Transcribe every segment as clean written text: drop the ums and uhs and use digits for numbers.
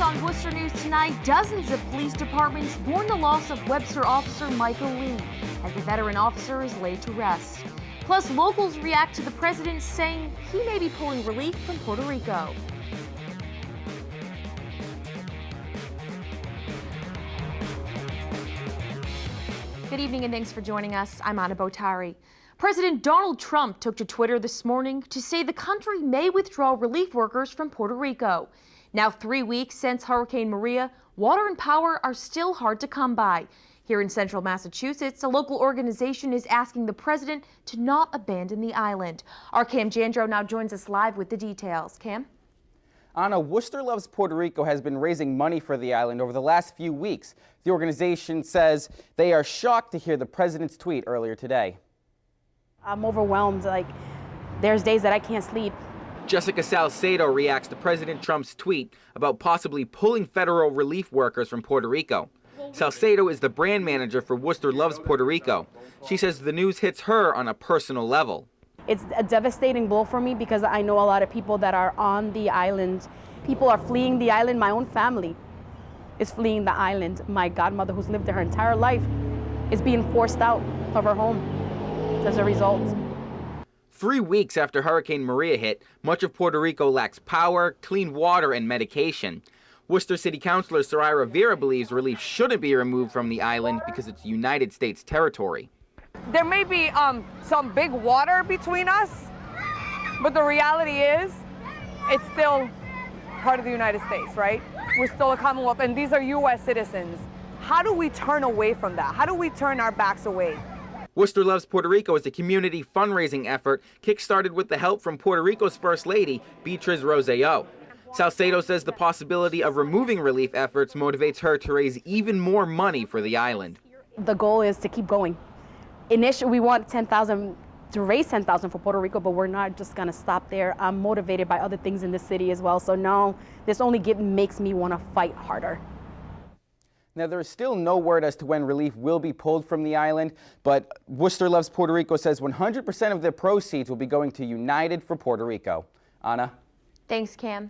on Worcester News tonight, dozens of police departments mourn the loss of Webster officer Michael Lee as the veteran officer is laid to rest. Plus, locals react to the president saying he may be pulling relief from Puerto Rico. Good evening and thanks for joining us. I'm Anna Botari. President Donald Trump took to Twitter this morning to say the country may withdraw relief workers from Puerto Rico. Now 3 weeks since Hurricane Maria, water and power are still hard to come by. Here in central Massachusetts, a local organization is asking the president to not abandon the island. Our Cam Jandro now joins us live with the details. Cam? Anna, Worcester Loves Puerto Rico has been raising money for the island over the last few weeks. The organization says they are shocked to hear the president's tweet earlier today. I'm overwhelmed. There's days that I can't sleep. Jessica Salcedo reacts to President Trump's tweet about possibly pulling federal relief workers from Puerto Rico. Salcedo is the brand manager for Worcester Loves Puerto Rico. She says the news hits her on a personal level. It's a devastating blow for me because I know a lot of people that are on the island. People are fleeing the island. My own family is fleeing the island. My godmother, who's lived there her entire life, is being forced out of her home as a result. 3 weeks after Hurricane Maria hit, much of Puerto Rico lacks power, clean water, and medication. Worcester City Councilor Soraya Rivera believes relief shouldn't be removed from the island because it's United States territory. There may be some big water between us, but the reality is it's still part of the United States, right? We're still a Commonwealth, and these are U.S. citizens. How do we turn away from that? How do we turn our backs away? Worcester Loves Puerto Rico is a community fundraising effort kick-started with the help from Puerto Rico's First Lady, Beatriz Rosselló. Salcedo says the possibility of removing relief efforts motivates her to raise even more money for the island. The goal is to keep going. Initially, we want 10,000 to raise 10,000 for Puerto Rico, but we're not just going to stop there. I'm motivated by other things in the city as well. So no, this only makes me want to fight harder. Now, there is still no word as to when relief will be pulled from the island, but Worcester Loves Puerto Rico says 100% of the proceeds will be going to United for Puerto Rico. Anna? Thanks, Cam.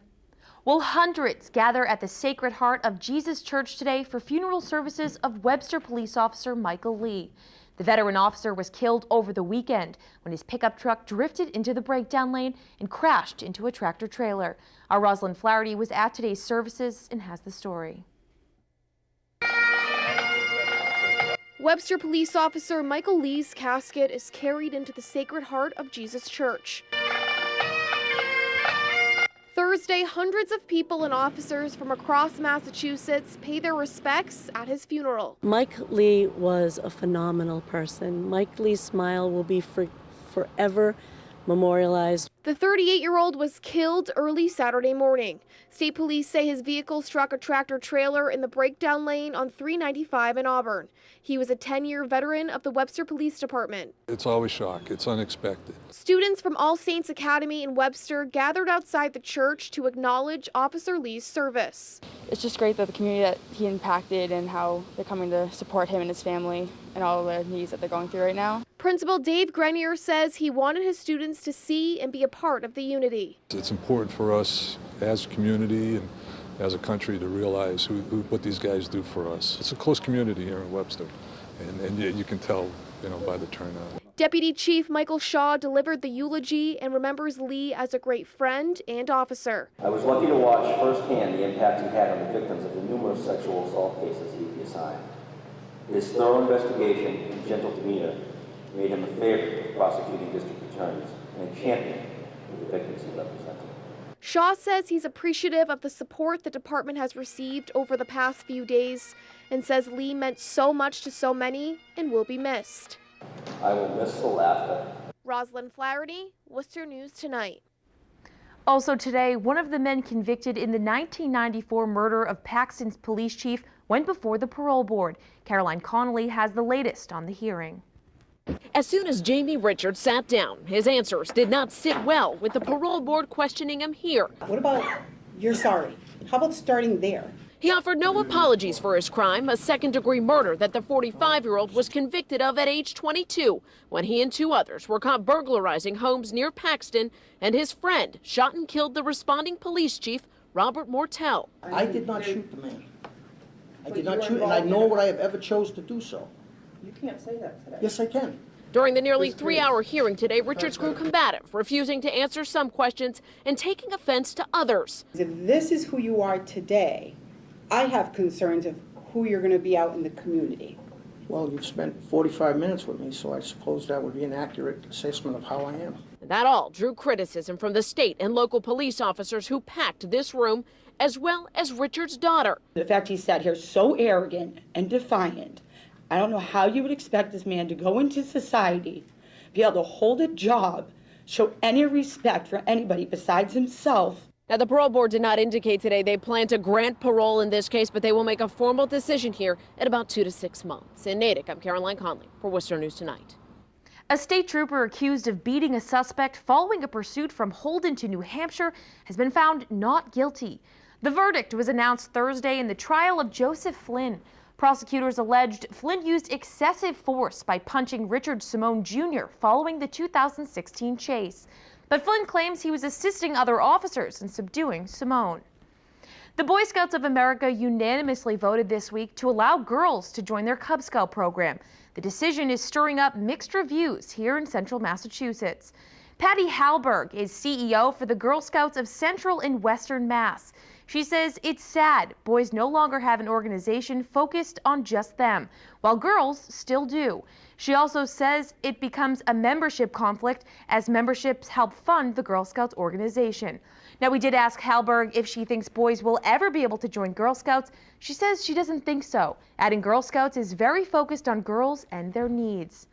Well, hundreds gather at the Sacred Heart of Jesus Church today for funeral services of Webster police officer Michael Lee. The veteran officer was killed over the weekend when his pickup truck drifted into the breakdown lane and crashed into a tractor trailer. Our Rosalind Flaherty was at today's services and has the story. Webster police officer Michael Lee's casket is carried into the Sacred Heart of Jesus Church. Thursday, hundreds of people and officers from across Massachusetts pay their respects at his funeral. Mike Lee was a phenomenal person. Mike Lee's smile will be forever memorialized. The 38-year-old was killed early Saturday morning. State police say his vehicle struck a tractor trailer in the breakdown lane on 395 in Auburn. He was a 10-year veteran of the Webster Police Department. It's always shock. It's unexpected. Students from All Saints Academy in Webster gathered outside the church to acknowledge Officer Lee's service. It's just great that the community that he impacted and how they're coming to support him and his family and all the needs that they're going through right now. Principal Dave Grenier says he wanted his students to see and be a part of the unity. It's important for us as a community and as a country to realize what these guys do for us. It's a close community here in Webster, and you can tell, by the turnout. Deputy Chief Michael Shaw delivered the eulogy and remembers Lee as a great friend and officer. I was lucky to watch firsthand the impact he had on the victims of the numerous sexual assault cases he assigned. His thorough investigation and gentle demeanor made him a favorite with prosecuting district attorneys and a champion of the victims he represented. Shaw says he's appreciative of the support the department has received over the past few days and says Lee meant so much to so many and will be missed. I will miss the laughter. Rosalind Flaherty, Worcester News Tonight. Also today, one of the men convicted in the 1994 murder of Paxton's police chief went before the parole board. Caroline Connolly has the latest on the hearing. As soon as Jamie Richards sat down, his answers did not sit well with the parole board questioning him here. What about you're sorry? How about starting there? He offered no apologies for his crime, a second-degree murder that the 45-year-old was convicted of at age 22 when he and 2 others were caught burglarizing homes near Paxton, and his friend shot and killed the responding police chief Robert Mortel. I did not shoot the man. I did not shoot, and I nor would I have ever chose to do so. You can't say that today. Yes, I can. During the nearly 3-hour hearing today, Richards grew combative, refusing to answer some questions and taking offense to others. If this is who you are today, I have concerns of who you're going to be out in the community. Well, you've spent 45 minutes with me, so I suppose that would be an accurate assessment of how I am. And that all drew criticism from the state and local police officers who packed this room, as well as Richards' daughter. The fact he sat here so arrogant and defiant, I don't know how you would expect this man to go into society, be able to hold a job, show any respect for anybody besides himself. Now, the parole board did not indicate today they plan to grant parole in this case, but they will make a formal decision here in about 2 to 6 months. In Natick, I'm Caroline Conley for Worcester News Tonight. A state trooper accused of beating a suspect following a pursuit from Holden to New Hampshire has been found not guilty. The verdict was announced Thursday in the trial of Joseph Flynn. Prosecutors alleged Flynn used excessive force by punching Richard Simone Jr. following the 2016 chase. But Flynn claims he was assisting other officers in subduing Simone. The Boy Scouts of America unanimously voted this week to allow girls to join their Cub Scout program. The decision is stirring up mixed reviews here in central Massachusetts. Patty Halberg is CEO for the Girl Scouts of Central and Western Mass. She says it's sad boys no longer have an organization focused on just them, while girls still do. She also says it becomes a membership conflict as memberships help fund the Girl Scouts organization. Now, we did ask Halberg if she thinks boys will ever be able to join Girl Scouts. She says she doesn't think so, adding Girl Scouts is very focused on girls and their needs.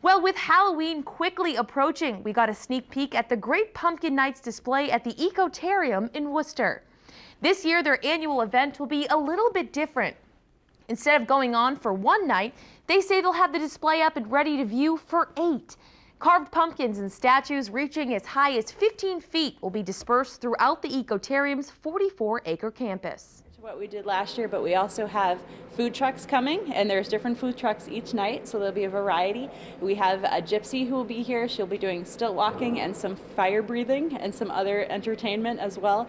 Well, with Halloween quickly approaching, we got a sneak peek at the Great Pumpkin Nights display at the Ecotarium in Worcester. This year, their annual event will be a little bit different. Instead of going on for one night, they say they'll have the display up and ready to view for 8. Carved pumpkins and statues reaching as high as 15 feet will be dispersed throughout the Ecotarium's 44-acre campus. What we did last year, but we also have food trucks coming, and there's different food trucks each night, so there'll be a variety. We have a gypsy who will be here. She'll be doing stilt walking and some fire breathing and some other entertainment as well.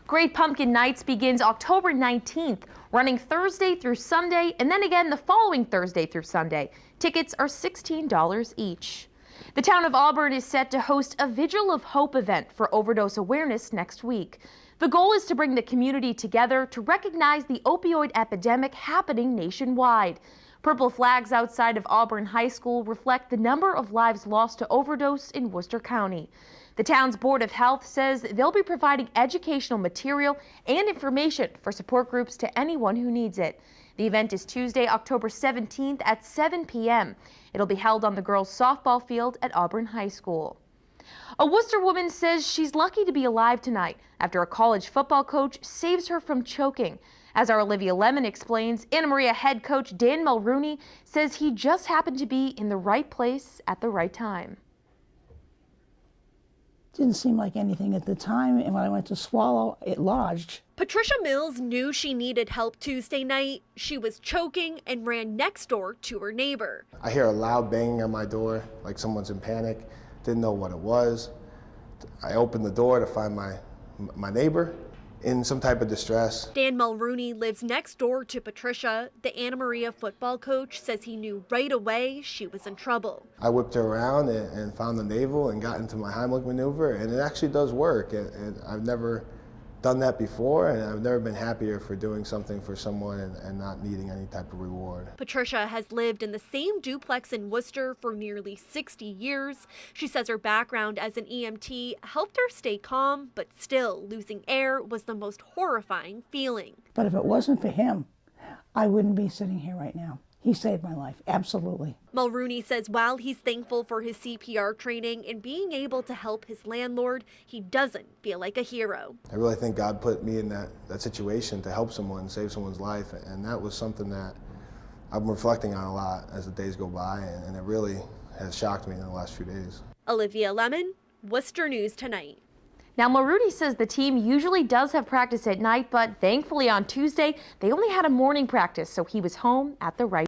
Great Pumpkin Nights begins October 19th, running Thursday through Sunday, and then again the following Thursday through Sunday. Tickets are $16 each. The town of Auburn is set to host a Vigil of Hope event for overdose awareness next week. The goal is to bring the community together to recognize the opioid epidemic happening nationwide. Purple flags outside of Auburn High School reflect the number of lives lost to overdose in Worcester County. The town's Board of Health says they'll be providing educational material and information for support groups to anyone who needs it. The event is Tuesday, October 17th at 7 p.m. It'll be held on the girls' softball field at Auburn High School. A Worcester woman says she's lucky to be alive tonight after a college football coach saves her from choking. As our Olivia Lemon explains, Anna Maria head coach Dan Mulrooney says he just happened to be in the right place at the right time. Didn't seem like anything at the time, and when I went to swallow, it lodged. Patricia Mills knew she needed help Tuesday night. She was choking and ran next door to her neighbor. I hear a loud banging on my door, like someone's in panic. Didn't know what it was. I opened the door to find my neighbor in some type of distress. Dan Mulrooney lives next door to Patricia. The Anna Maria football coach says he knew right away she was in trouble. I whipped her around and found the navel and got into my Heimlich maneuver, and it actually does work. And I've never done that before, and I've never been happier for doing something for someone and not needing any type of reward. Patricia has lived in the same duplex in Worcester for nearly 60 years. She says her background as an EMT helped her stay calm, but still losing air was the most horrifying feeling. But if it wasn't for him, I wouldn't be sitting here right now. He saved my life, absolutely. Mulrooney says while he's thankful for his CPR training and being able to help his landlord, he doesn't feel like a hero. I really think God put me in that situation to help someone, save someone's life, and that was something that I'm reflecting on a lot as the days go by, and it really has shocked me in the last few days. Olivia Lemon, Worcester News Tonight. Now, Mulrooney says the team usually does have practice at night, but thankfully on Tuesday, they only had a morning practice, so he was home at the right